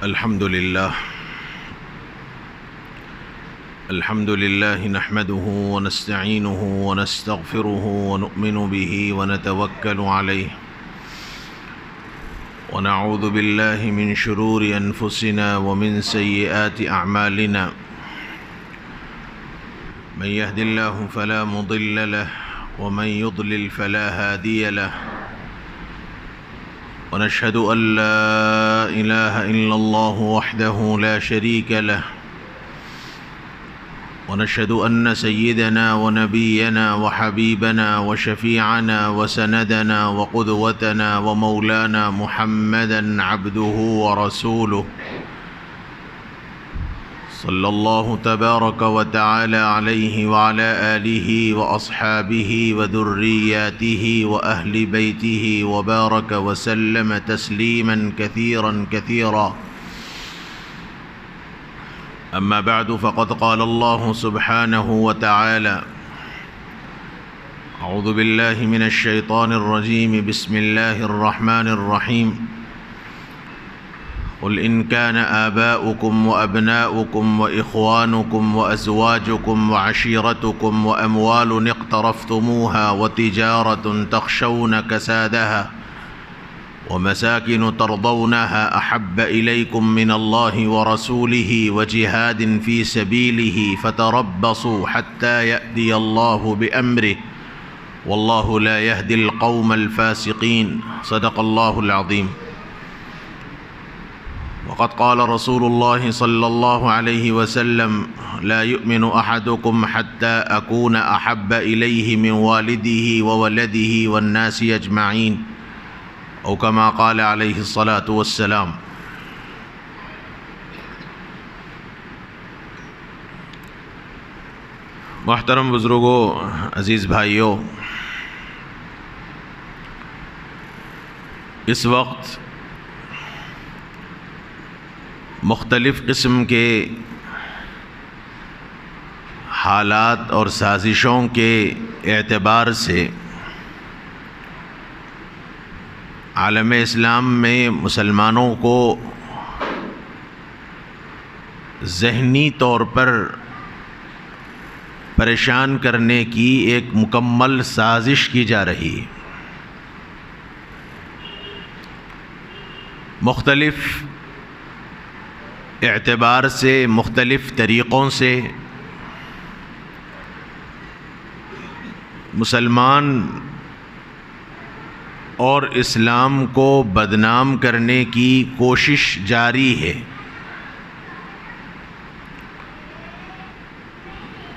الحمد لله نحمده ونستعينه ونستغفره ونؤمن به ونتوكل عليه ونعوذ بالله من شرور أنفسنا ومن سيئات أعمالنا من يهد الله فلا مضل له ومن يضلل فلا هادي له ونشهد أن لا إله إلا الله وحده لا شريك له ونشهد أن سيدنا ونبينا وحبيبنا وشفيعنا وسندنا وقدوتنا ومولانا محمدا عبده ورسوله صلى الله تبارك وتعالى عليه وعلى آله وأصحابه وذرياته وأهل بيته وبارك وسلم تسليما كثيرا كثيرا. أما بعد فقد قال الله سبحانه وتعالى: أعوذ بالله من الشيطان الرجيم بسم الله الرحمن الرحيم قل إن كان آباؤكم وأبناؤكم وإخوانكم وأزواجكم وعشيرتكم وأموال اقترفتموها وتجارة تخشون كسادها ومساكن ترضونها أحب إليكم من الله ورسوله وجهاد في سبيله فتربصوا حتى يأتي الله بأمره والله لا يهدي القوم الفاسقين. صدق الله العظيم. وقد قال رسول الله صلى الله عليه وسلم: لا يؤمن أحدكم حتى أكون أحب إليه من والده وولده والناس أجمعين او كما قال علیہ الصلاۃ والسلام. محترم بزرگوں، عزیز بھائیوں، اس وقت مختلف قسم کے حالات اور سازشوں کے اعتبار سے عالم اسلام میں مسلمانوں کو ذہنی طور پر پریشان کرنے کی ایک مکمل سازش کی جا رہی ہے. مختلف اعتبار سے، مختلف طریقوں سے مسلمان اور اسلام کو بدنام کرنے کی کوشش جاری ہے،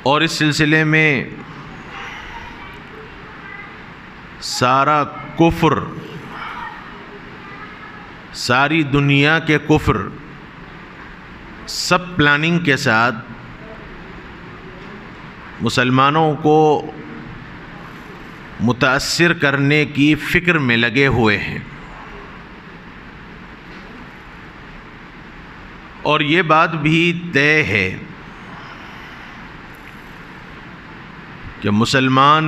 اور اس سلسلے میں سارا کفر، ساری دنیا کے کفر سب پلاننگ کے ساتھ مسلمانوں کو متاثر کرنے کی فکر میں لگے ہوئے ہیں. اور یہ بات بھی طے ہے کہ مسلمان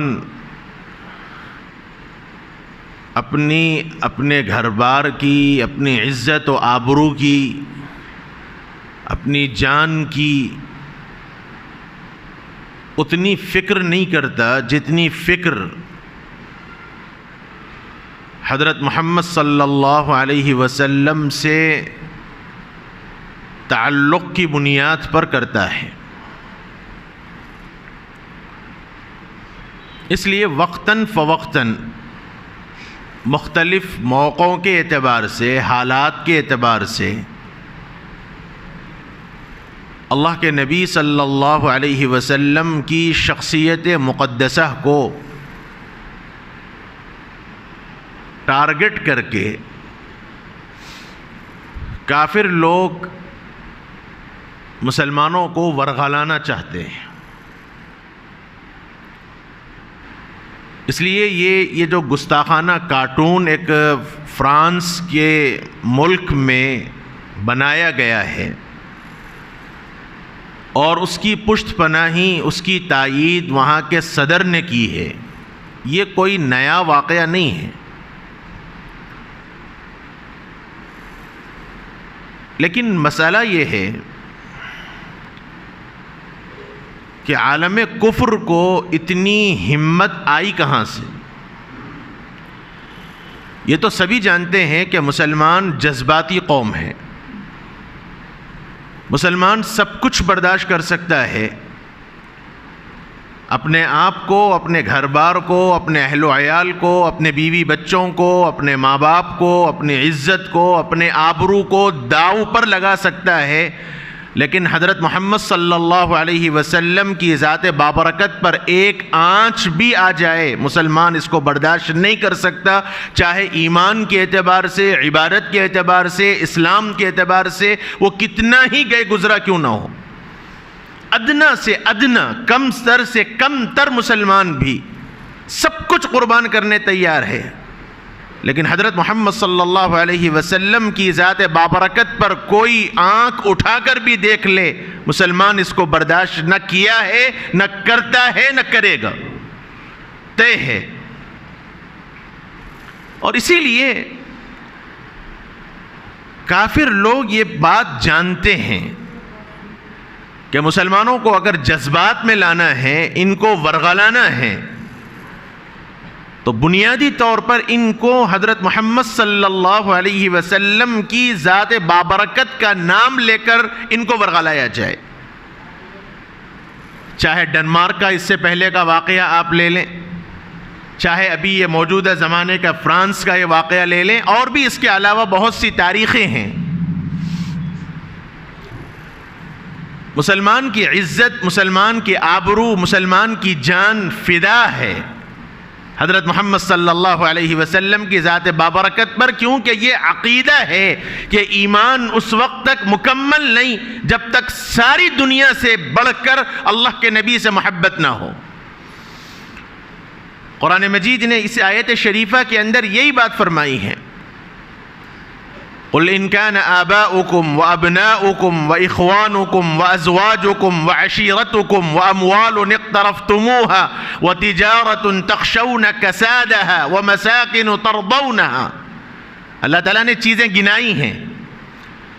اپنے گھر بار کی، اپنی عزت و آبرو کی، اپنی جان کی اتنی فکر نہیں کرتا جتنی فکر حضرت محمد صلی اللہ علیہ وسلم سے تعلق کی بنیاد پر کرتا ہے. اس لیے وقتاً فوقتاً مختلف موقعوں کے اعتبار سے، حالات کے اعتبار سے اللہ کے نبی صلی اللہ علیہ وسلم کی شخصیت مقدسہ کو ٹارگٹ کر کے کافر لوگ مسلمانوں کو ورغلانا چاہتے ہیں. اس لیے یہ جو گستاخانہ کارٹون ایک فرانس کے ملک میں بنایا گیا ہے اور اس کی پشت پناہی، اس کی تائید وہاں کے صدر نے کی ہے، یہ کوئی نیا واقعہ نہیں ہے. لیکن مسئلہ یہ ہے کہ عالم کفر کو اتنی ہمت آئی کہاں سے؟ یہ تو سبھی جانتے ہیں کہ مسلمان جذباتی قوم ہے، مسلمان سب کچھ برداشت کر سکتا ہے، اپنے آپ کو، اپنے گھر بار کو، اپنے اہل و عیال کو، اپنے بیوی بچوں کو، اپنے ماں باپ کو، اپنی عزت کو، اپنے آبرو کو داؤ پر لگا سکتا ہے، لیکن حضرت محمد صلی اللہ علیہ وسلم کی ذات بابرکت پر ایک آنچ بھی آ جائے مسلمان اس کو برداشت نہیں کر سکتا، چاہے ایمان کے اعتبار سے، عبادت کے اعتبار سے، اسلام کے اعتبار سے وہ کتنا ہی گئے گزرا کیوں نہ ہو۔ ادنا سے ادنا، کم تر سے کم تر مسلمان بھی سب کچھ قربان کرنے تیار ہے، لیکن حضرت محمد صلی اللہ علیہ وسلم کی ذات بابرکت پر کوئی آنکھ اٹھا کر بھی دیکھ لے، مسلمان اس کو برداشت نہ کیا ہے، نہ کرتا ہے، نہ کرے گا، طے ہے۔ اور اسی لیے کافر لوگ یہ بات جانتے ہیں کہ مسلمانوں کو اگر جذبات میں لانا ہے، ان کو ورغلانا ہے، تو بنیادی طور پر ان کو حضرت محمد صلی اللہ علیہ وسلم کی ذات بابرکت کا نام لے کر ان کو ورغلایا جائے۔ چاہے ڈنمارک کا اس سے پہلے کا واقعہ آپ لے لیں، چاہے ابھی یہ موجودہ زمانے کا فرانس کا یہ واقعہ لے لیں، اور بھی اس کے علاوہ بہت سی تاریخیں ہیں۔ مسلمان کی عزت، مسلمان کی آبرو، مسلمان کی جان فدا ہے حضرت محمد صلی اللہ علیہ وسلم کی ذات بابرکت پر، کیونکہ یہ عقیدہ ہے کہ ایمان اس وقت تک مکمل نہیں جب تک ساری دنیا سے بڑھ کر اللہ کے نبی سے محبت نہ ہو۔ قرآن مجید نے اس آیت شریفہ کے اندر یہی بات فرمائی ہے، قل ان كان آباؤكم وأبناؤكم وإخوانكم وأزواجكم وعشيرتكم وأموال اقترفتموها وتجارة تخشون كسادها ومساكن ترضونها۔ اللہ تعالیٰ نے چیزیں گنائی ہیں۔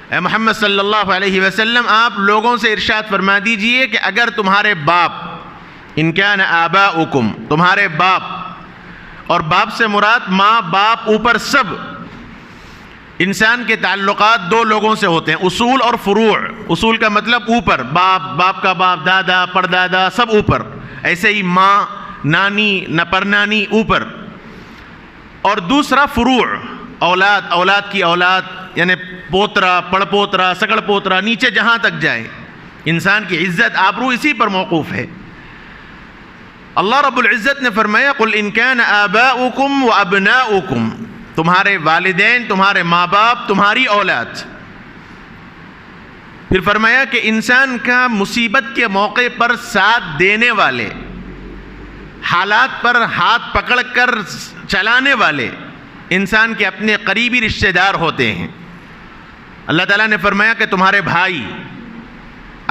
اے محمد صلی اللہ علیہ وسلم، آپ لوگوں سے ارشاد فرما دیجئے کہ اگر تمہارے باپ، ان كان آباؤكم، تمہارے باپ، اور باپ سے مراد ماں باپ اوپر سب، انسان کے تعلقات دو لوگوں سے ہوتے ہیں، اصول اور فروع۔ اصول کا مطلب اوپر، باپ، باپ کا باپ، دادا، پردادا، سب اوپر، ایسے ہی ماں، نانی، نپرنانی اوپر، اور دوسرا فروع، اولاد، اولاد کی اولاد، یعنی پوترا، پڑ پوترا، سگڑ پوترا، نیچے جہاں تک جائے، انسان کی عزت آبرو اسی پر موقوف ہے۔ اللہ رب العزت نے فرمایا قل ان كان آباؤكم وابناؤكم، تمہارے والدین، تمہارے ماں باپ، تمہاری اولاد۔ پھر فرمایا کہ انسان کا مصیبت کے موقع پر ساتھ دینے والے، حالات پر ہاتھ پکڑ کر چلانے والے انسان کے اپنے قریبی رشتہ دار ہوتے ہیں۔ اللہ تعالیٰ نے فرمایا کہ تمہارے بھائی،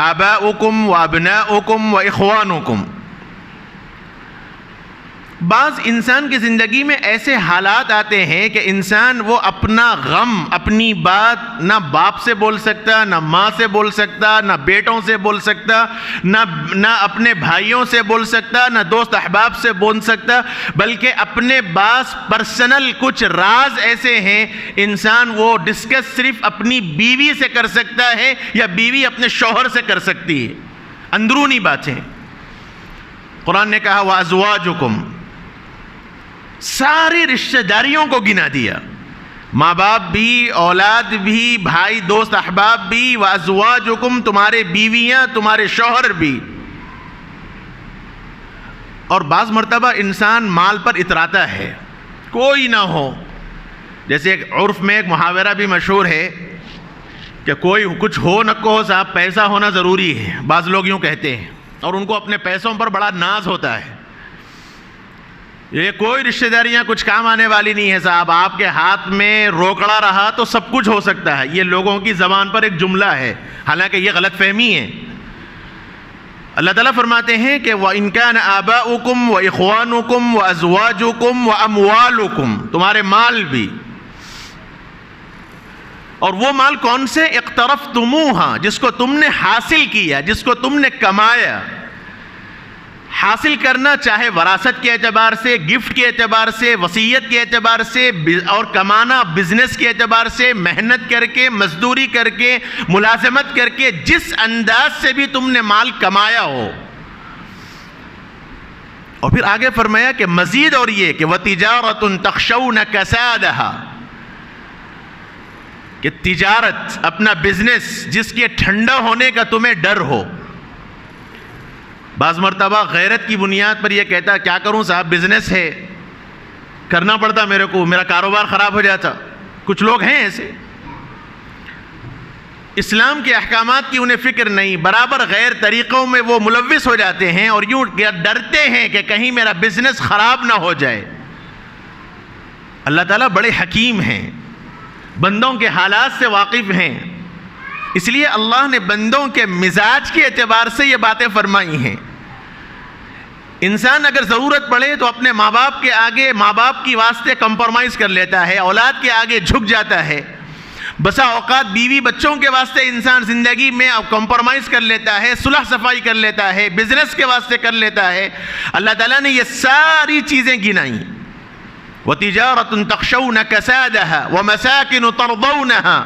آباؤکم و ابناؤکم و اخوانکم۔ بعض انسان کی زندگی میں ایسے حالات آتے ہیں کہ انسان وہ اپنا غم، اپنی بات نہ باپ سے بول سکتا، نہ ماں سے بول سکتا، نہ بیٹوں سے بول سکتا، نہ اپنے بھائیوں سے بول سکتا، نہ دوست احباب سے بول سکتا، بلکہ اپنے بعض پرسنل کچھ راز ایسے ہیں انسان وہ ڈسکس صرف اپنی بیوی سے کر سکتا ہے یا بیوی اپنے شوہر سے کر سکتی ہے، اندرونی باتیں۔ قرآن نے کہا وَأَزْوَاجُكُمْ، ساری رشتہ داریوں کو گنا دیا، ماں باپ بھی، اولاد بھی، بھائی دوست احباب بھی، وَأَزْوَاجُكُمْ، تمہارے بیویاں، تمہارے شوہر بھی۔ اور بعض مرتبہ انسان مال پر اتراتا ہے، کوئی نہ ہو، جیسے ایک عرف میں ایک محاورہ بھی مشہور ہے کہ کوئی کچھ ہو نہ ہو صاحب، پیسہ ہونا ضروری ہے، بعض لوگ یوں کہتے ہیں، اور ان کو اپنے پیسوں پر بڑا ناز ہوتا ہے۔ یہ کوئی رشتہ داریاں کچھ کام آنے والی نہیں ہے صاحب، آپ کے ہاتھ میں روکڑا رہا تو سب کچھ ہو سکتا ہے، یہ لوگوں کی زبان پر ایک جملہ ہے، حالانکہ یہ غلط فہمی ہے۔ اللہ تعالیٰ فرماتے ہیں کہ وَإِن كَانَ آبَاؤُكُمْ وَإِخْوَانُكُمْ وَأَزْوَاجُكُمْ وَأَمْوَالُكُمْ، تمہارے مال بھی، اور وہ مال کون سے؟ اقترفتموها، جس کو تم نے حاصل کیا، جس کو تم نے کمایا. حاصل کرنا چاہے وراثت کے اعتبار سے، گفٹ کے اعتبار سے، وصیت کے اعتبار سے، اور کمانا بزنس کے اعتبار سے، محنت کر کے، مزدوری کر کے، ملازمت کر کے، جس انداز سے بھی تم نے مال کمایا ہو. اور پھر آگے فرمایا کہ مزید اور یہ کہ وَتِجَارَةٌ تَخْشَوْنَ كَسَادَهَا، کہ تجارت، اپنا بزنس جس کے ٹھنڈا ہونے کا تمہیں ڈر ہو. بعض مرتبہ غیرت کی بنیاد پر یہ کہتا کیا کروں صاحب، بزنس ہے، کرنا پڑتا میرے کو، میرا کاروبار خراب ہو جاتا. کچھ لوگ ہیں ایسے، اسلام کے احکامات کی انہیں فکر نہیں، برابر غیر طریقوں میں وہ ملوث ہو جاتے ہیں اور یوں ڈرتے ہیں کہ کہیں میرا بزنس خراب نہ ہو جائے. اللہ تعالیٰ بڑے حکیم ہیں، بندوں کے حالات سے واقف ہیں، اس لیے اللہ نے بندوں کے مزاج کے اعتبار سے یہ باتیں فرمائی ہیں. انسان اگر ضرورت پڑے تو اپنے ماں باپ کے آگے، ماں باپ کی واسطے کمپرومائز کر لیتا ہے، اولاد کے آگے جھک جاتا ہے. بسا اوقات بیوی بچوں کے واسطے انسان زندگی میں کمپرومائز کر لیتا ہے، صلح صفائی کر لیتا ہے، بزنس کے واسطے کر لیتا ہے. اللہ تعالیٰ نے یہ ساری چیزیں گنائیں. وَتِجَارَةٌ تَخْشَوْنَ كَسَادَهَا وَمَسَاكِنُ تَرْضَوْنَهَا،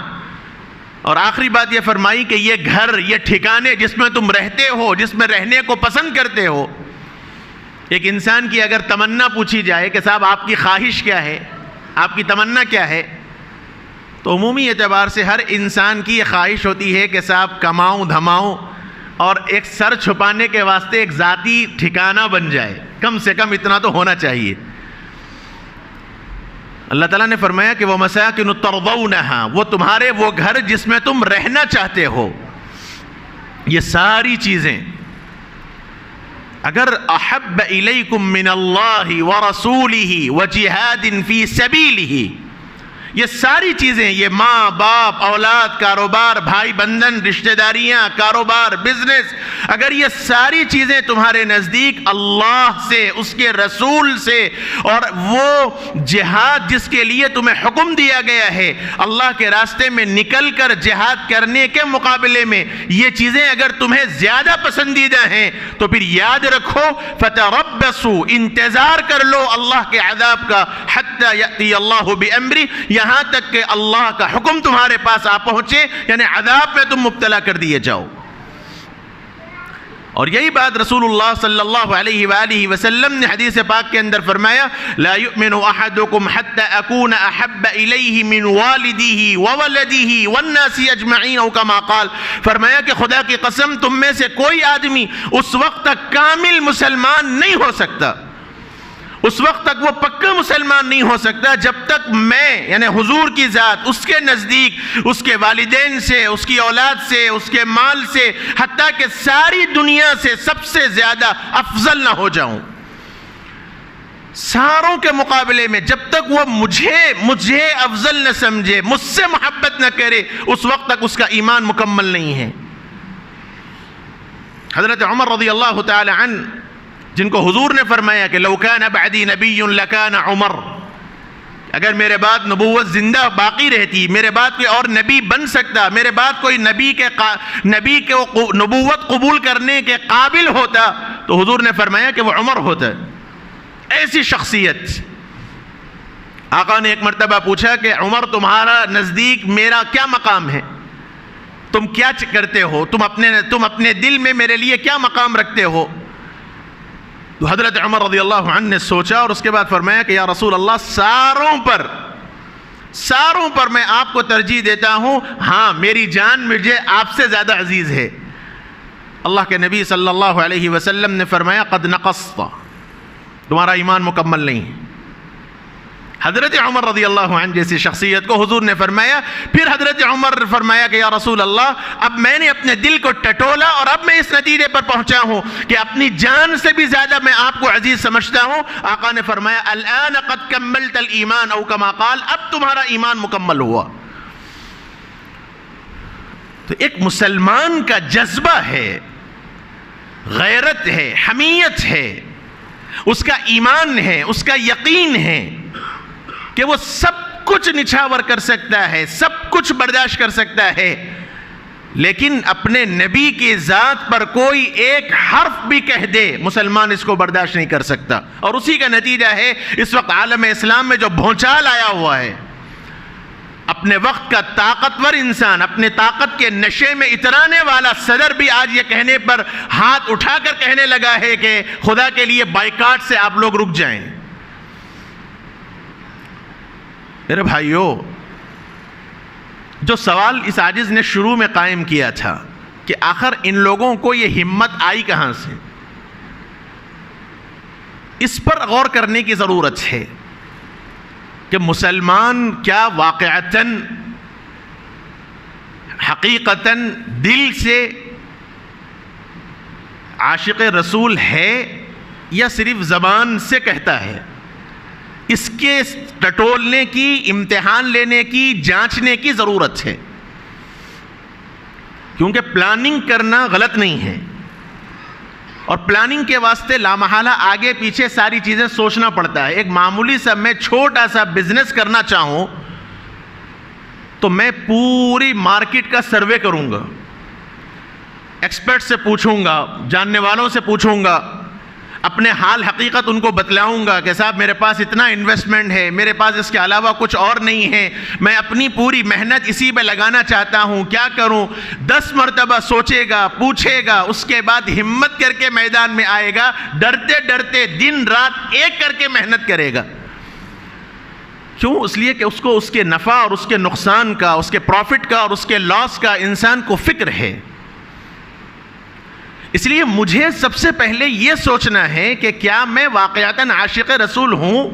اور آخری بات یہ فرمائی کہ یہ گھر، یہ ٹھکانے جس میں تم رہتے ہو، جس میں رہنے کو پسند کرتے ہو. ایک انسان کی اگر تمنا پوچھی جائے کہ صاحب آپ کی خواہش کیا ہے، آپ کی تمنا کیا ہے، تو عمومی اعتبار سے ہر انسان کی یہ خواہش ہوتی ہے کہ صاحب کماؤں دھماؤں اور ایک سر چھپانے کے واسطے ایک ذاتی ٹھکانہ بن جائے، کم سے کم اتنا تو ہونا چاہیے. اللہ تعالیٰ نے فرمایا کہ وَمَسَاكِنُ تَرْضَوْنَهَا، وہ تمہارے وہ گھر جس میں تم رہنا چاہتے ہو. یہ ساری چیزیں اگر احب الیکم من اللہ ورسولہ وجہاد فی سبیلہ، یہ ساری چیزیں، یہ ماں باپ، اولاد، کاروبار، بھائی بندن، رشتہ داریاں، کاروبار، بزنس، اگر یہ ساری چیزیں تمہارے نزدیک اللہ سے، اس کے رسول سے، اور وہ جہاد جس کے لیے تمہیں حکم دیا گیا ہے، اللہ کے راستے میں نکل کر جہاد کرنے کے مقابلے میں یہ چیزیں اگر تمہیں زیادہ پسندیدہ ہیں تو پھر یاد رکھو فتربصوا، انتظار کر لو اللہ کے عذاب کا، حتی یأتی اللہ بامرہ، یہاں تک کہ اللہ کا حکم تمہارے پاس آ پہنچے، یعنی عذاب میں تم مبتلا کر دیے جاؤ. اور یہی بات رسول اللہ صلی اللہ علیہ وآلہ وسلم نے حدیث پاک کے اندر فرمایا، لا یؤمن احدکم حتی اکون احب الیہ من والدہ وولدہ والناس اجمعین، او کما قال، فرمایا کہ خدا کی قسم تم میں سے کوئی آدمی اس وقت تک کامل مسلمان نہیں ہو سکتا، اس وقت تک وہ پکا مسلمان نہیں ہو سکتا جب تک میں، یعنی حضور کی ذات، اس کے نزدیک، اس کے والدین سے، اس کی اولاد سے، اس کے مال سے، حتیٰ کہ ساری دنیا سے سب سے زیادہ افضل نہ ہو جاؤں. ساروں کے مقابلے میں جب تک وہ مجھے افضل نہ سمجھے، مجھ سے محبت نہ کرے، اس وقت تک اس کا ایمان مکمل نہیں ہے. حضرت عمر رضی اللہ تعالی عنہ، جن کو حضور نے فرمایا کہ لو کان بعدی نبی لکان عمر، اگر میرے بعد نبوت زندہ باقی رہتی، میرے بعد کوئی اور نبی بن سکتا، میرے بعد کوئی نبی کے نبوت قبول کرنے کے قابل ہوتا تو حضور نے فرمایا کہ وہ عمر ہوتا. ایسی شخصیت. آقا نے ایک مرتبہ پوچھا کہ عمر تمہارا نزدیک میرا کیا مقام ہے، تم کیا کرتے ہو، تم اپنے دل میں میرے لیے کیا مقام رکھتے ہو. تو حضرت عمر رضی اللہ عنہ نے سوچا اور اس کے بعد فرمایا کہ یا رسول اللہ، ساروں پر میں آپ کو ترجیح دیتا ہوں، ہاں میری جان مجھے آپ سے زیادہ عزیز ہے. اللہ کے نبی صلی اللہ علیہ وسلم نے فرمایا قد نقصت، تمہارا ایمان مکمل نہیں ہے. حضرت عمر رضی اللہ عنہ جیسی شخصیت کو حضور نے فرمایا. پھر حضرت عمر فرمایا کہ یا رسول اللہ، اب میں نے اپنے دل کو ٹٹولا اور اب میں اس نتیجے پر پہنچا ہوں کہ اپنی جان سے بھی زیادہ میں آپ کو عزیز سمجھتا ہوں. آقا نے فرمایا الآن قد کملت الایمان، او کما قال، اب تمہارا ایمان مکمل ہوا. تو ایک مسلمان کا جذبہ ہے، غیرت ہے، حمیت ہے، اس کا ایمان ہے، اس کا یقین ہے کہ وہ سب کچھ نچھاور کر سکتا ہے، سب کچھ برداشت کر سکتا ہے، لیکن اپنے نبی کی ذات پر کوئی ایک حرف بھی کہہ دے مسلمان اس کو برداشت نہیں کر سکتا. اور اسی کا نتیجہ ہے اس وقت عالم اسلام میں جو بھونچال آیا ہوا ہے. اپنے وقت کا طاقتور انسان، اپنے طاقت کے نشے میں اترانے والا صدر بھی آج یہ کہنے پر ہاتھ اٹھا کر کہنے لگا ہے کہ خدا کے لیے بائیکاٹ سے آپ لوگ رک جائیں. میرے بھائیو، جو سوال اس عاجز نے شروع میں قائم کیا تھا کہ آخر ان لوگوں کو یہ ہمت آئی کہاں سے، اس پر غور کرنے کی ضرورت ہے کہ مسلمان کیا واقعتاً حقیقتاً دل سے عاشق رسول ہے یا صرف زبان سے کہتا ہے. اس کے ٹٹولنے کی، امتحان لینے کی، جانچنے کی ضرورت ہے، کیونکہ پلاننگ کرنا غلط نہیں ہے، اور پلاننگ کے واسطے لامحالہ آگے پیچھے ساری چیزیں سوچنا پڑتا ہے. ایک معمولی سا میں چھوٹا سا بزنس کرنا چاہوں تو میں پوری مارکیٹ کا سروے کروں گا، ایکسپرٹ سے پوچھوں گا، جاننے والوں سے پوچھوں گا، اپنے حال حقیقت ان کو بتلاؤں گا کہ صاحب میرے پاس اتنا انویسٹمنٹ ہے، میرے پاس اس کے علاوہ کچھ اور نہیں ہے، میں اپنی پوری محنت اسی پہ لگانا چاہتا ہوں، کیا کروں؟ 10 مرتبہ سوچے گا، پوچھے گا، اس کے بعد ہمت کر کے میدان میں آئے گا، ڈرتے ڈرتے دن رات ایک کر کے محنت کرے گا. کیوں؟ اس لیے کہ اس کو اس کے نفع اور اس کے نقصان کا، اس کے پروفٹ کا اور اس کے لاس کا انسان کو فکر ہے. اس لیے مجھے سب سے پہلے یہ سوچنا ہے کہ کیا میں واقعتاً عاشق رسول ہوں،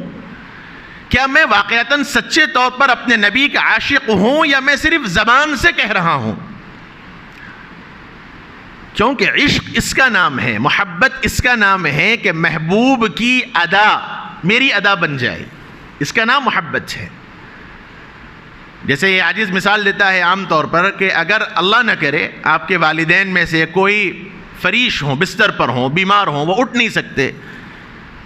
کیا میں واقعتاً سچے طور پر اپنے نبی کا عاشق ہوں، یا میں صرف زبان سے کہہ رہا ہوں. کیونکہ عشق اس کا نام ہے، محبت اس کا نام ہے کہ محبوب کی ادا میری ادا بن جائے، اس کا نام محبت ہے. جیسے یہ عاجز مثال دیتا ہے عام طور پر کہ اگر اللہ نہ کرے آپ کے والدین میں سے کوئی فریش ہوں، بستر پر ہوں، بیمار ہوں، وہ اٹھ نہیں سکتے،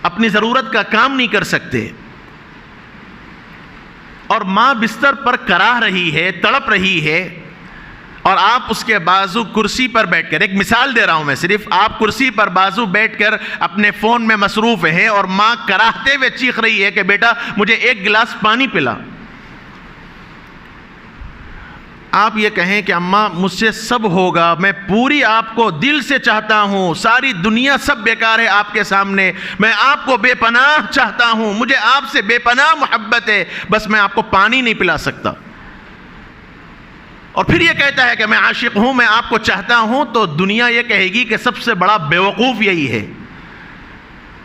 اپنی ضرورت کا کام نہیں کر سکتے، اور ماں بستر پر کراہ رہی ہے، تڑپ رہی ہے، اور آپ اس کے بازو کرسی پر بیٹھ کر، ایک مثال دے رہا ہوں میں صرف، آپ کرسی پر بازو بیٹھ کر اپنے فون میں مصروف ہیں، اور ماں کراہتے ہوئے چیخ رہی ہے کہ بیٹا مجھے ایک گلاس پانی پلا. آپ یہ کہیں کہ اماں مجھ سے سب ہوگا، میں پوری آپ کو دل سے چاہتا ہوں، ساری دنیا سب بیکار ہے آپ کے سامنے، میں آپ کو بے پناہ چاہتا ہوں، مجھے آپ سے بے پناہ محبت ہے، بس میں آپ کو پانی نہیں پلا سکتا. اور پھر یہ کہتا ہے کہ میں عاشق ہوں، میں آپ کو چاہتا ہوں، تو دنیا یہ کہے گی کہ سب سے بڑا بیوقوف یہی ہے.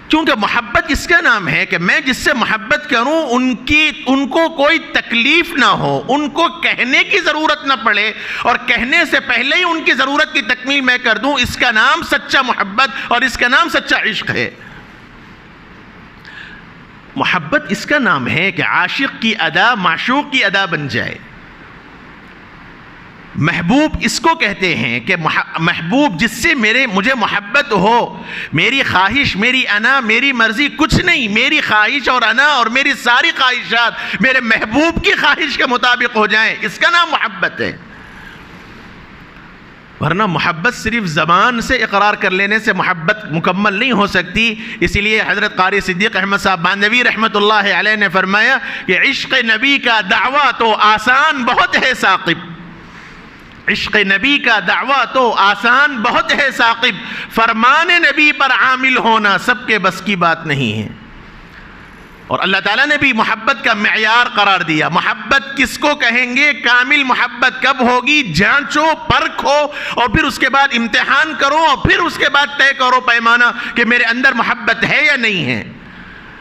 کیونکہ محبت اس کا نام ہے کہ میں جس سے محبت کروں ان کو کوئی تکلیف نہ ہو، ان کو کہنے کی ضرورت نہ پڑے، اور کہنے سے پہلے ہی ان کی ضرورت کی تکمیل میں کر دوں. اس کا نام سچا محبت اور اس کا نام سچا عشق ہے. محبت اس کا نام ہے کہ عاشق کی ادا معشوق کی ادا بن جائے. محبوب اس کو کہتے ہیں کہ محبوب جس سے مجھے محبت ہو، میری خواہش، میری انا، میری مرضی کچھ نہیں، میری خواہش اور انا اور میری ساری خواہشات میرے محبوب کی خواہش کے مطابق ہو جائیں، اس کا نام محبت ہے. ورنہ محبت صرف زبان سے اقرار کر لینے سے محبت مکمل نہیں ہو سکتی. اسی لیے حضرت قاری صدیق احمد صاحب باندھوی رحمۃ اللہ علیہ نے فرمایا کہ عشق نبی کا دعویٰ تو آسان بہت ہے ثاقب، عشق نبی کا دعویٰ تو آسان بہت ہے ثاقب، فرمان نبی پر عامل ہونا سب کے بس کی بات نہیں ہے. اور اللہ تعالیٰ نے بھی محبت کا معیار قرار دیا. محبت کس کو کہیں گے؟ کامل محبت کب ہوگی؟ جانچو، پرکھو، اور پھر اس کے بعد امتحان کرو، اور پھر اس کے بعد طے کرو پیمانہ کہ میرے اندر محبت ہے یا نہیں ہے.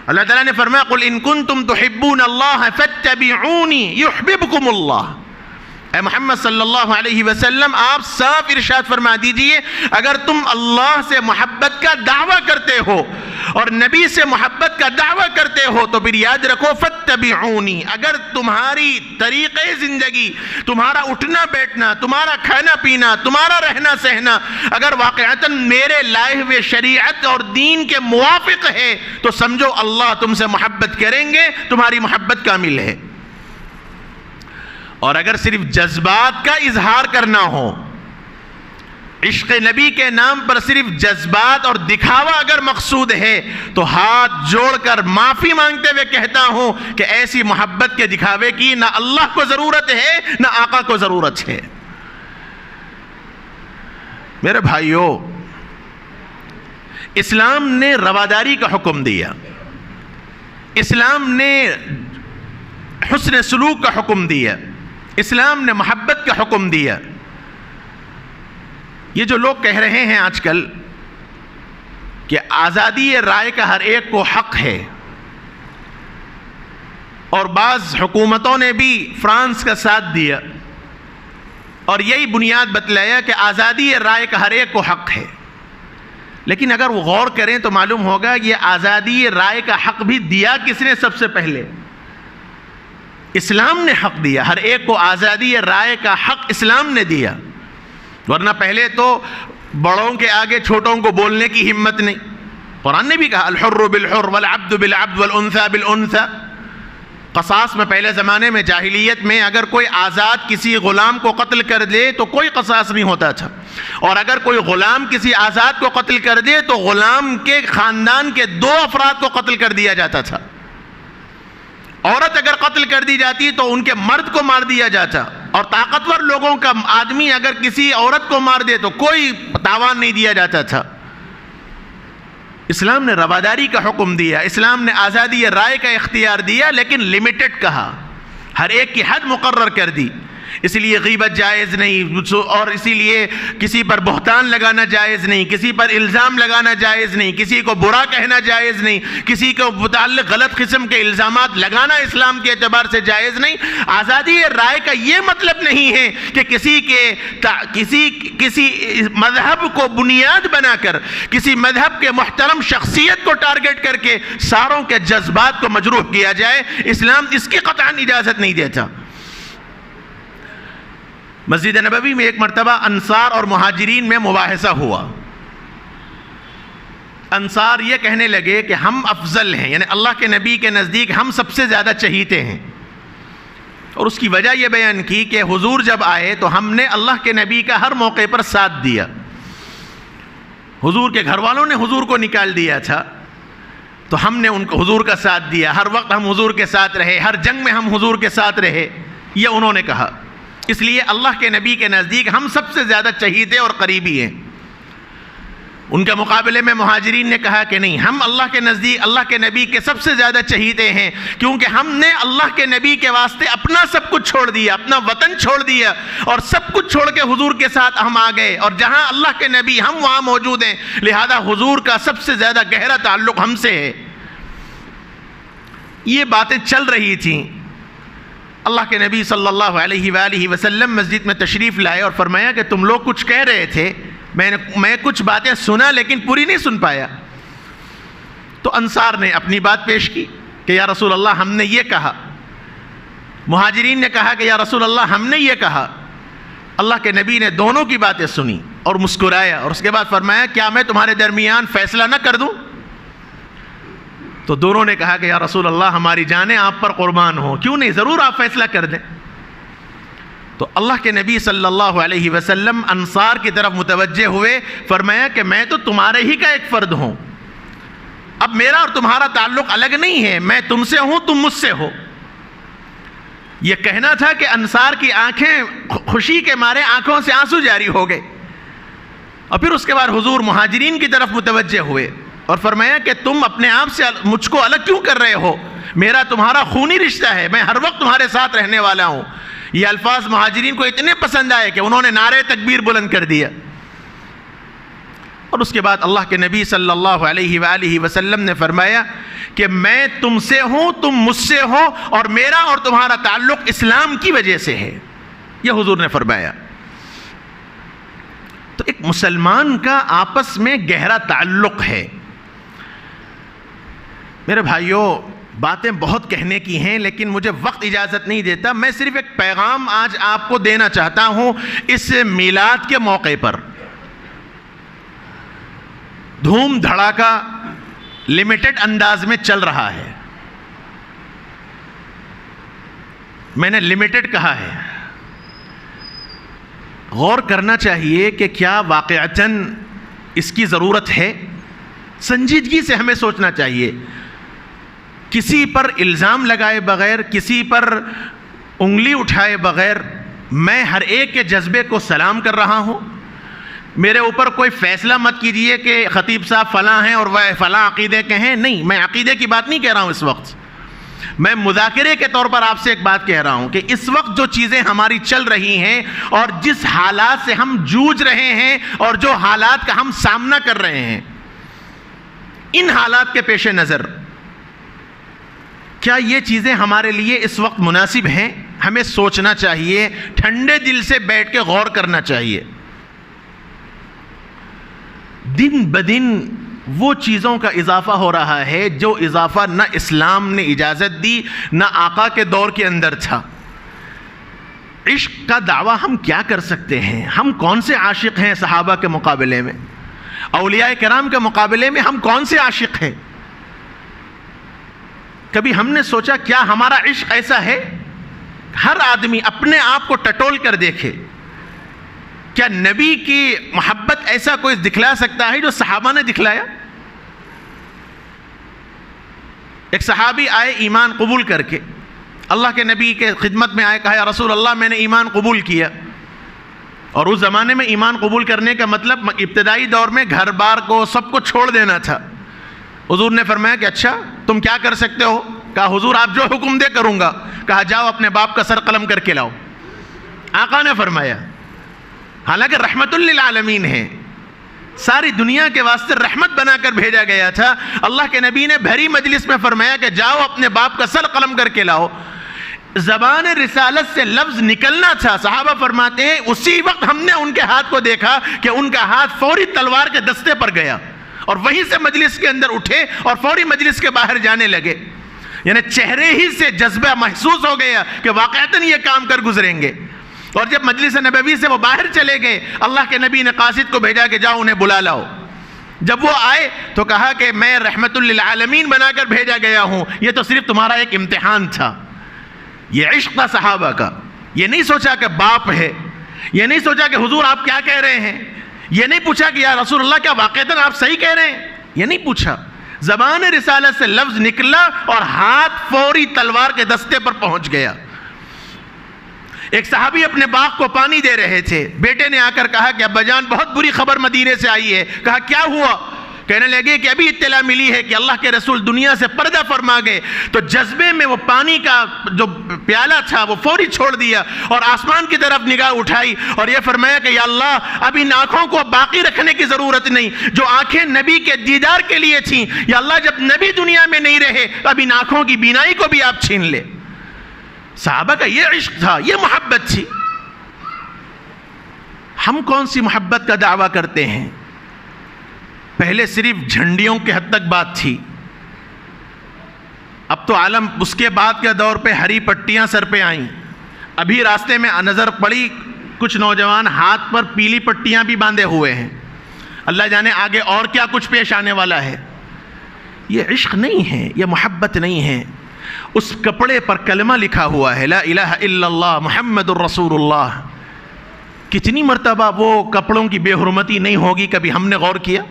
اللہ تعالیٰ نے فرمایا قل ان کنتم تحبون اللہ فاتبعونی یحببکم اللہ. اے محمد صلی اللہ علیہ وسلم آپ صاف ارشاد فرما دیجئے اگر تم اللہ سے محبت کا دعویٰ کرتے ہو اور نبی سے محبت کا دعویٰ کرتے ہو تو پھر یاد رکھو فاتبعونی. اگر تمہاری طریقے زندگی، تمہارا اٹھنا بیٹھنا، تمہارا کھانا پینا، تمہارا رہنا سہنا اگر واقعتاً میرے لائے ہوئے شریعت اور دین کے موافق ہے تو سمجھو اللہ تم سے محبت کریں گے، تمہاری محبت کامل ہے. اور اگر صرف جذبات کا اظہار کرنا ہو، عشق نبی کے نام پر صرف جذبات اور دکھاوا اگر مقصود ہے، تو ہاتھ جوڑ کر معافی مانگتے ہوئے کہتا ہوں کہ ایسی محبت کے دکھاوے کی نہ اللہ کو ضرورت ہے نہ آقا کو ضرورت ہے۔ میرے بھائیوں، اسلام نے رواداری کا حکم دیا، اسلام نے حسن سلوک کا حکم دیا، اسلام نے محبت کا حکم دیا۔ یہ جو لوگ کہہ رہے ہیں آج کل کہ آزادی رائے کا ہر ایک کو حق ہے، اور بعض حکومتوں نے بھی فرانس کا ساتھ دیا اور یہی بنیاد بتلایا کہ آزادی رائے کا ہر ایک کو حق ہے، لیکن اگر وہ غور کریں تو معلوم ہوگا یہ آزادی رائے کا حق بھی دیا کس نے؟ سب سے پہلے اسلام نے حق دیا، ہر ایک کو آزادی رائے کا حق اسلام نے دیا، ورنہ پہلے تو بڑوں کے آگے چھوٹوں کو بولنے کی ہمت نہیں۔ قرآن نے بھی کہا الحر بالحر والعبد بالعبد والانثى بالانثى۔ قصاص میں پہلے زمانے میں جاہلیت میں اگر کوئی آزاد کسی غلام کو قتل کر دے تو کوئی قصاص نہیں ہوتا تھا، اور اگر کوئی غلام کسی آزاد کو قتل کر دے تو غلام کے خاندان کے 2 افراد کو قتل کر دیا جاتا تھا۔ عورت اگر قتل کر دی جاتی تو ان کے مرد کو مار دیا جاتا، اور طاقتور لوگوں کا آدمی اگر کسی عورت کو مار دے تو کوئی تاوان نہیں دیا جاتا تھا۔ اسلام نے رواداری کا حکم دیا، اسلام نے آزادی رائے کا اختیار دیا، لیکن لمیٹڈ کہا، ہر ایک کی حد مقرر کر دی۔ اس لیے غیبت جائز نہیں، اور اسی لیے کسی پر بہتان لگانا جائز نہیں، کسی پر الزام لگانا جائز نہیں، کسی کو برا کہنا جائز نہیں، کسی کو متعلق غلط قسم کے الزامات لگانا اسلام کے اعتبار سے جائز نہیں۔ آزادی رائے کا یہ مطلب نہیں ہے کہ کسی مذہب کو بنیاد بنا کر، کسی مذہب کے محترم شخصیت کو ٹارگٹ کر کے ساروں کے جذبات کو مجروح کیا جائے۔ اسلام اس کی قطعاً اجازت نہیں دیتا۔ مسجد نبوی میں ایک مرتبہ انصار اور مہاجرین میں مباحثہ ہوا۔ انصار یہ کہنے لگے کہ ہم افضل ہیں، یعنی اللہ کے نبی کے نزدیک ہم سب سے زیادہ چہیتے ہیں، اور اس کی وجہ یہ بیان کی کہ حضور جب آئے تو ہم نے اللہ کے نبی کا ہر موقع پر ساتھ دیا۔ حضور کے گھر والوں نے حضور کو نکال دیا تھا تو ہم نے ان کو حضور کا ساتھ دیا، ہر وقت ہم حضور کے ساتھ رہے، ہر جنگ میں ہم حضور کے ساتھ رہے، یہ انہوں نے کہا۔ اس لیے اللہ کے نبی کے نزدیک ہم سب سے زیادہ چہیتے اور قریبی ہیں۔ ان کے مقابلے میں مہاجرین نے کہا کہ نہیں، ہم اللہ کے نزدیک اللہ کے نبی کے سب سے زیادہ چہیتے ہیں، کیونکہ ہم نے اللہ کے نبی کے واسطے اپنا سب کچھ چھوڑ دیا، اپنا وطن چھوڑ دیا، اور سب کچھ چھوڑ کے حضور کے ساتھ ہم آ گئے، اور جہاں اللہ کے نبی ہم وہاں موجود ہیں، لہذا حضور کا سب سے زیادہ گہرا تعلق ہم سے ہے۔ یہ باتیں چل رہی تھیں۔ اللہ کے نبی صلی اللہ علیہ وآلہ وسلم مسجد میں تشریف لائے اور فرمایا کہ تم لوگ کچھ کہہ رہے تھے، میں کچھ باتیں سنا لیکن پوری نہیں سن پایا۔ تو انصار نے اپنی بات پیش کی کہ یا رسول اللہ ہم نے یہ کہا، مہاجرین نے کہا کہ یا رسول اللہ ہم نے یہ کہا۔ اللہ کے نبی نے دونوں کی باتیں سنی اور مسکرایا، اور اس کے بعد فرمایا کیا میں تمہارے درمیان فیصلہ نہ کر دوں؟ تو دونوں نے کہا کہ یا رسول اللہ ہماری جانیں آپ پر قربان ہوں، کیوں نہیں، ضرور آپ فیصلہ کر دیں۔ تو اللہ کے نبی صلی اللہ علیہ وسلم انصار کی طرف متوجہ ہوئے، فرمایا کہ میں تو تمہارے ہی کا ایک فرد ہوں، اب میرا اور تمہارا تعلق الگ نہیں ہے، میں تم سے ہوں تم مجھ سے ہو۔ یہ کہنا تھا کہ انصار کی آنکھیں خوشی کے مارے آنکھوں سے آنسو جاری ہو گئے، اور پھر اس کے بعد حضور مہاجرین کی طرف متوجہ ہوئے اور فرمایا کہ تم اپنے آپ سے مجھ کو الگ کیوں کر رہے ہو، میرا تمہارا خونی رشتہ ہے، میں ہر وقت تمہارے ساتھ رہنے والا ہوں۔ یہ الفاظ مہاجرین کو اتنے پسند آئے کہ انہوں نے نعرہ تکبیر بلند کر دیا۔ اور اس کے بعد اللہ کے نبی صلی اللہ علیہ وآلہ وسلم نے فرمایا کہ میں تم سے ہوں تم مجھ سے ہو، اور میرا اور تمہارا تعلق اسلام کی وجہ سے ہے، یہ حضور نے فرمایا۔ تو ایک مسلمان کا آپس میں گہرا تعلق ہے۔ میرے بھائیوں، باتیں بہت کہنے کی ہیں لیکن مجھے وقت اجازت نہیں دیتا، میں صرف ایک پیغام آج آپ کو دینا چاہتا ہوں۔ اس میلاد کے موقع پر دھوم دھڑاکا لمیٹڈ انداز میں چل رہا ہے، میں نے لمیٹڈ کہا ہے، غور کرنا چاہیے کہ کیا واقعتاً اس کی ضرورت ہے. سنجیدگی سے ہمیں سوچنا چاہیے. کسی پر الزام لگائے بغیر, کسی پر انگلی اٹھائے بغیر میں ہر ایک کے جذبے کو سلام کر رہا ہوں. میرے اوپر کوئی فیصلہ مت کیجئے کہ خطیب صاحب فلاں ہیں اور وہ فلاں عقیدے کے ہیں. نہیں, میں عقیدے کی بات نہیں کہہ رہا ہوں اس وقت. میں مذاکرے کے طور پر آپ سے ایک بات کہہ رہا ہوں کہ اس وقت جو چیزیں ہماری چل رہی ہیں اور جس حالات سے ہم جوجھ رہے ہیں اور جو حالات کا ہم سامنا کر رہے ہیں, ان حالات کے پیش نظر کیا یہ چیزیں ہمارے لیے اس وقت مناسب ہیں؟ ہمیں سوچنا چاہیے, ٹھنڈے دل سے بیٹھ کے غور کرنا چاہیے. دن بدن وہ چیزوں کا اضافہ ہو رہا ہے جو اضافہ نہ اسلام نے اجازت دی نہ آقا کے دور کے اندر تھا. عشق کا دعویٰ ہم کیا کر سکتے ہیں؟ ہم کون سے عاشق ہیں صحابہ کے مقابلے میں؟ اولیاء کرام کے مقابلے میں ہم کون سے عاشق ہیں؟ کبھی ہم نے سوچا کیا ہمارا عشق ایسا ہے؟ ہر آدمی اپنے آپ کو ٹٹول کر دیکھے. کیا نبی کی محبت ایسا کوئی دکھلا سکتا ہے جو صحابہ نے دکھلایا؟ ایک صحابی آئے ایمان قبول کر کے, اللہ کے نبی کے خدمت میں آئے, کہا یا رسول اللہ میں نے ایمان قبول کیا. اور اس زمانے میں ایمان قبول کرنے کا مطلب ابتدائی دور میں گھر بار کو سب کو چھوڑ دینا تھا. حضور نے فرمایا کہ اچھا تم کیا کر سکتے ہو؟ کہا حضور آپ جو حکم دے کروں گا. کہا جاؤ اپنے باپ کا سر قلم کر کے لاؤ. آقا نے فرمایا, حالانکہ رحمت للعالمین ہے, ساری دنیا کے واسطے رحمت بنا کر بھیجا گیا تھا, اللہ کے نبی نے بھری مجلس میں فرمایا کہ جاؤ اپنے باپ کا سر قلم کر کے لاؤ. زبان رسالت سے لفظ نکلنا تھا. صحابہ فرماتے ہیں اسی وقت ہم نے ان کے ہاتھ کو دیکھا کہ ان کا ہاتھ فوری تلوار کے دستے پر گیا اور وہیں سے مجلس کے اندر اٹھے اور فوری مجلس کے باہر جانے لگے. یعنی چہرے ہی سے جذبہ محسوس ہو گیا کہ واقعتاً یہ کام کر گزریں گے. اور جب مجلس نبوی سے وہ باہر چلے گئے, اللہ کے نبی نے قاصد کو بھیجا کہ جاؤ انہیں بلا لاؤ. جب وہ آئے تو کہا کہ میں رحمت للعالمین بنا کر بھیجا گیا ہوں, یہ تو صرف تمہارا ایک امتحان تھا. یہ عشق تھا صحابہ کا. یہ نہیں سوچا کہ باپ ہے, یہ نہیں سوچا کہ حضور آپ کیا کہہ رہے ہیں, یہ نہیں پوچھا کہ یا رسول اللہ کیا واقعتاً آپ صحیح کہہ رہے ہیں, یہ نہیں پوچھا. زبان رسالت سے لفظ نکلا اور ہاتھ فوری تلوار کے دستے پر پہنچ گیا. ایک صحابی اپنے باغ کو پانی دے رہے تھے, بیٹے نے آ کر کہا کہ ابا جان بہت بری خبر مدینے سے آئی ہے. کہا کیا ہوا؟ کہنے لگے کہ ابھی اطلاع ملی ہے کہ اللہ کے رسول دنیا سے پردہ فرما گئے. تو جذبے میں وہ پانی کا جو پیالہ تھا وہ فوری چھوڑ دیا اور آسمان کی طرف نگاہ اٹھائی اور یہ فرمایا کہ یا اللہ اب ان آنکھوں کو باقی رکھنے کی ضرورت نہیں, جو آنکھیں نبی کے دیدار کے لیے تھیں, یا اللہ جب نبی دنیا میں نہیں رہے اب ان آنکھوں کی بینائی کو بھی آپ چھین لے. صحابہ کا یہ عشق تھا, یہ محبت تھی. ہم کون سی محبت کا دعویٰ کرتے ہیں؟ پہلے صرف جھنڈیوں کے حد تک بات تھی, اب تو عالم, اس کے بعد کے دور پہ ہری پٹیاں سر پہ آئیں. ابھی راستے میں نظر پڑی کچھ نوجوان ہاتھ پر پیلی پٹیاں بھی باندھے ہوئے ہیں. اللہ جانے آگے اور کیا کچھ پیش آنے والا ہے. یہ عشق نہیں ہے, یہ محبت نہیں ہے. اس کپڑے پر کلمہ لکھا ہوا ہے لا الہ الا اللہ محمد الرسول اللہ. کتنی مرتبہ وہ کپڑوں کی بے حرمتی نہیں ہوگی, کبھی ہم نے غور کیا؟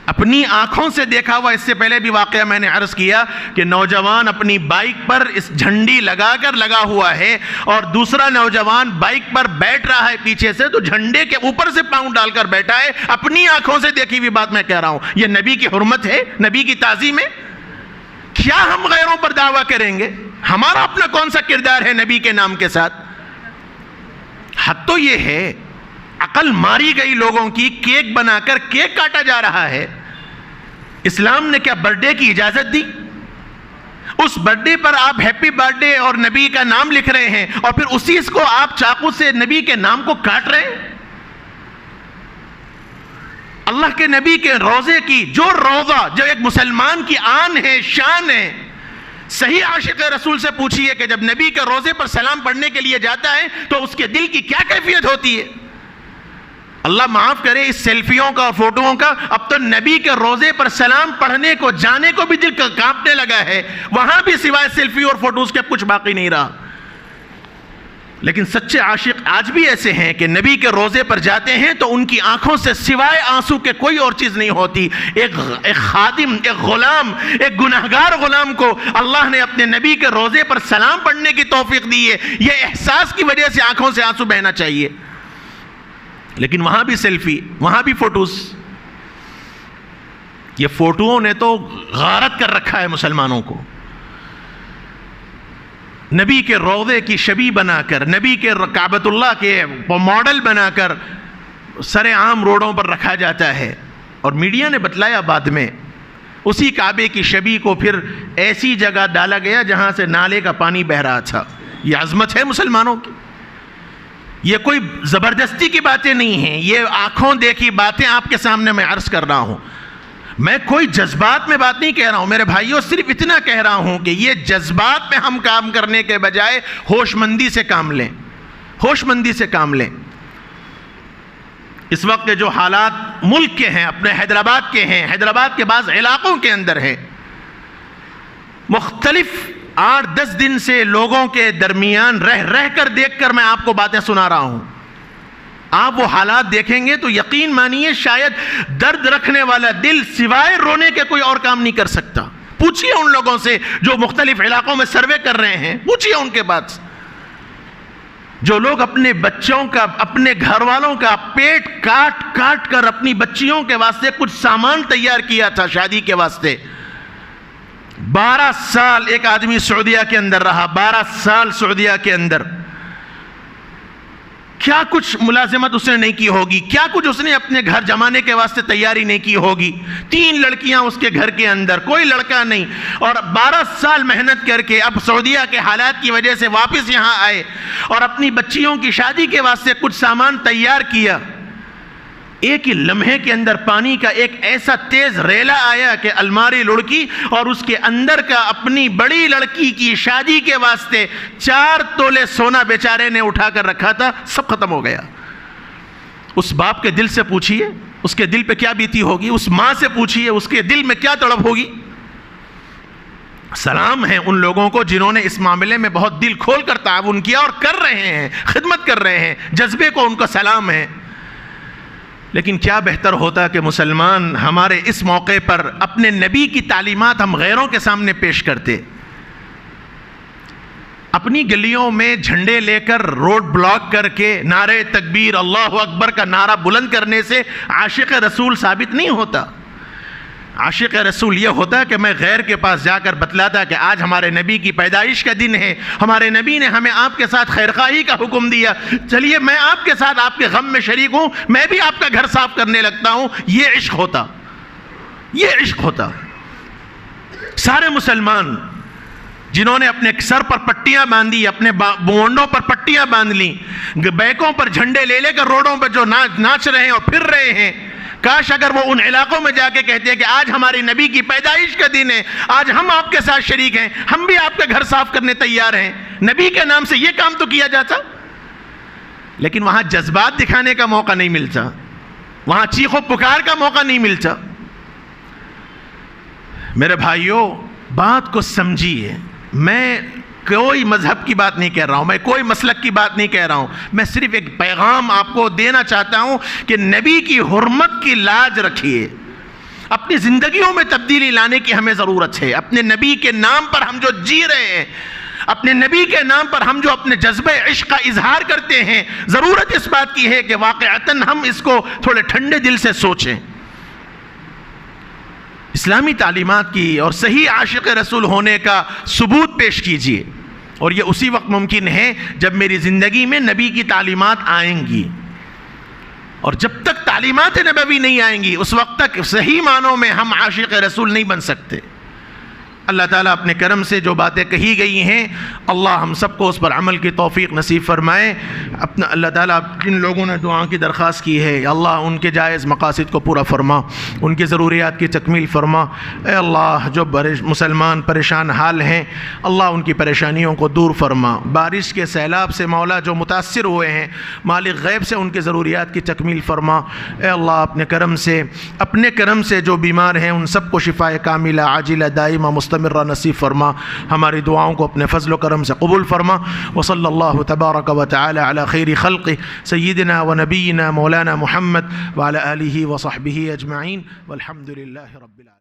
اپنی آنکھوں سے دیکھا ہوا. اس سے پہلے بھی واقعہ میں نے عرض کیا کہ نوجوان اپنی بائک پر اس جھنڈی لگا کر لگا ہوا ہے اور دوسرا نوجوان بائک پر بیٹھ رہا ہے پیچھے سے, تو جھنڈے کے اوپر سے پاؤں ڈال کر بیٹھا ہے. اپنی آنکھوں سے دیکھی ہوئی بات میں کہہ رہا ہوں. یہ نبی کی حرمت ہے, نبی کی تعظیم ہے. کیا ہم غیروں پر دعویٰ کریں گے؟ ہمارا اپنا کون سا کردار ہے نبی کے نام کے ساتھ؟ حد تو یہ ہے, عقل ماری گئی لوگوں کی, کیک بنا کر کیک کاٹا جا رہا ہے. اسلام نے کیا برتھ ڈے کی اجازت دی؟ اس برتھ ڈے پر آپ ہیپی برتھ ڈے اور نبی کا نام لکھ رہے ہیں اور پھر اسی اس کو آپ چاقو سے نبی کے نام کو کاٹ رہے ہیں. اللہ کے نبی کے روزے کی جو روزہ, جو ایک مسلمان کی آن ہے, شان ہے, صحیح عاشق رسول سے پوچھئے کہ جب نبی کے روزے پر سلام پڑھنے کے لیے جاتا ہے تو اس کے دل کی کیا کیفیت ہوتی ہے. اللہ معاف کرے اس سیلفیوں کا اور فوٹوؤں کا, اب تو نبی کے روزے پر سلام پڑھنے کو جانے کو بھی دل کانپنے لگا ہے. وہاں بھی سوائے سیلفی اور فوٹوز کے کچھ باقی نہیں رہا. لیکن سچے عاشق آج بھی ایسے ہیں کہ نبی کے روزے پر جاتے ہیں تو ان کی آنکھوں سے سوائے آنسو کے کوئی اور چیز نہیں ہوتی. ایک خادم، ایک غلام، ایک گناہگار غلام کو اللہ نے اپنے نبی کے روزے پر سلام پڑھنے کی توفیق دی ہے. یہ احساس کی وجہ سے آنکھوں سے آنسو بہنا چاہیے. لیکن وہاں بھی سیلفی، وہاں بھی فوٹوز. یہ فوٹوؤں نے تو غارت کر رکھا ہے مسلمانوں کو. نبی کے روضے کی شبیہ بنا کر، نبی کے کعبۃ اللہ کے ماڈل بنا کر سر عام روڈوں پر رکھا جاتا ہے. اور میڈیا نے بتلایا بعد میں اسی کعبے کی شبیہ کو پھر ایسی جگہ ڈالا گیا جہاں سے نالے کا پانی بہ رہا تھا. یہ عظمت ہے مسلمانوں کی. یہ کوئی زبردستی کی باتیں نہیں ہیں، یہ آنکھوں دیکھی باتیں آپ کے سامنے میں عرض کر رہا ہوں. میں کوئی جذبات میں بات نہیں کہہ رہا ہوں میرے بھائیوں، صرف اتنا کہہ رہا ہوں کہ یہ جذبات میں ہم کام کرنے کے بجائے ہوش مندی سے کام لیں، ہوش مندی سے کام لیں. اس وقت کے جو حالات ملک کے ہیں، اپنے حیدرآباد کے ہیں، حیدرآباد کے بعض علاقوں کے اندر ہیں، مختلف 8-10 دن سے لوگوں کے درمیان رہ کر دیکھ کر میں آپ کو باتیں سنا رہا ہوں. آپ وہ حالات دیکھیں گے تو یقین مانیے شاید درد رکھنے والا دل سوائے رونے کے کوئی اور کام نہیں کر سکتا. پوچھئے ان لوگوں سے جو مختلف علاقوں میں سروے کر رہے ہیں، پوچھئے ان کے بعد. جو لوگ اپنے بچوں کا، اپنے گھر والوں کا پیٹ کاٹ کر اپنی بچیوں کے واسطے کچھ سامان تیار کیا تھا شادی کے واسطے. 12 سال ایک آدمی سعودیہ کے اندر رہا، 12 سال سعودیہ کے اندر. کیا کچھ ملازمت اس نے نہیں کی ہوگی، کیا کچھ اس نے اپنے گھر جمانے کے واسطے تیاری نہیں کی ہوگی. 3 لڑکیاں اس کے گھر کے اندر، کوئی لڑکا نہیں. اور 12 سال محنت کر کے اب سعودیہ کے حالات کی وجہ سے واپس یہاں آئے اور اپنی بچیوں کی شادی کے واسطے کچھ سامان تیار کیا. ایک ہی لمحے کے اندر پانی کا ایک ایسا تیز ریلا آیا کہ الماری لڑکی اور اس کے اندر کا اپنی بڑی لڑکی کی شادی کے واسطے 4 تولے سونا بیچارے نے اٹھا کر رکھا تھا، سب ختم ہو گیا. اس باپ کے دل سے پوچھئے اس کے دل پہ کیا بیتی ہوگی، اس ماں سے پوچھئے اس کے دل میں کیا تڑپ ہوگی. سلام ہے ان لوگوں کو جنہوں نے اس معاملے میں بہت دل کھول کر تعاون کیا اور کر رہے ہیں، خدمت کر رہے ہیں. جذبے کو ان کا سلام ہے. لیکن کیا بہتر ہوتا کہ مسلمان ہمارے اس موقع پر اپنے نبی کی تعلیمات ہم غیروں کے سامنے پیش کرتے. اپنی گلیوں میں جھنڈے لے کر روڈ بلاک کر کے نعرہ تکبیر اللہ اکبر کا نعرہ بلند کرنے سے عاشق رسول ثابت نہیں ہوتا. عاشق رسول یہ ہوتا کہ میں غیر کے پاس جا کر بتلاتا کہ آج ہمارے نبی کی پیدائش کا دن ہے، ہمارے نبی نے ہمیں آپ کے ساتھ خیرخواہی کا حکم دیا، چلیے میں آپ کے ساتھ آپ کے غم میں شریک ہوں، میں بھی آپ کا گھر صاف کرنے لگتا ہوں. یہ عشق ہوتا، یہ عشق ہوتا. سارے مسلمان جنہوں نے اپنے سر پر پٹیاں باندھی، اپنے بونڈوں پر پٹیاں باندھ لی، بیکوں پر جھنڈے لے لے کر روڈوں پر جو ناچ رہے ہیں اور پھر رہے ہیں، کاش اگر وہ ان علاقوں میں جا کے کہتے ہیں کہ آج ہمارے نبی کی پیدائش کا دن ہے، آج ہم آپ کے ساتھ شریک ہیں، ہم بھی آپ کا گھر صاف کرنے تیار ہیں. نبی کے نام سے یہ کام تو کیا جاتا. لیکن وہاں جذبات دکھانے کا موقع نہیں ملتا، وہاں چیخ و پکار کا موقع نہیں ملتا. میرے بھائیوں بات کو سمجھیے. میں کوئی مذہب کی بات نہیں کہہ رہا ہوں، میں کوئی مسلک کی بات نہیں کہہ رہا ہوں. میں صرف ایک پیغام آپ کو دینا چاہتا ہوں کہ نبی کی حرمت کی لاج رکھیے. اپنی زندگیوں میں تبدیلی لانے کی ہمیں ضرورت ہے. اپنے نبی کے نام پر ہم جو جی رہے ہیں، اپنے نبی کے نام پر ہم جو اپنے جذبہ عشق کا اظہار کرتے ہیں، ضرورت اس بات کی ہے کہ واقعتاً ہم اس کو تھوڑے ٹھنڈے دل سے سوچیں. اسلامی تعلیمات کی اور صحیح عاشق رسول ہونے کا ثبوت پیش کیجیے. اور یہ اسی وقت ممکن ہے جب میری زندگی میں نبی کی تعلیمات آئیں گی. اور جب تک تعلیمات نبوی نہیں آئیں گی اس وقت تک صحیح معنوں میں ہم عاشق رسول نہیں بن سکتے. اللہ تعالیٰ اپنے کرم سے جو باتیں کہی گئی ہیں اللہ ہم سب کو اس پر عمل کی توفیق نصیب فرمائے. اپنا اللہ تعالیٰ جن لوگوں نے دعا کی درخواست کی ہے اللہ ان کے جائز مقاصد کو پورا فرما، ان کی ضروریات کی تکمیل فرما. اے اللہ جو مسلمان پریشان حال ہیں اللہ ان کی پریشانیوں کو دور فرما. بارش کے سیلاب سے مولا جو متاثر ہوئے ہیں مالک غیب سے ان کے ضروریات کی تکمیل فرما. اے اللہ اپنے کرم سے جو بیمار ہیں ان سب کو شفائے کاملہ عاجلہ دائمہ مستمرہ مستمرہ نصیب فرما، ہماری دعاؤں کو اپنے فضل و کرم سے قبول فرما۔ وصلی اللہ تبارک و تعالی علی خیر خلقہ سیدنا و نبینا مولانا محمد وعلی آلہ وصحبہ اجمعین والحمد للہ رب العالمین۔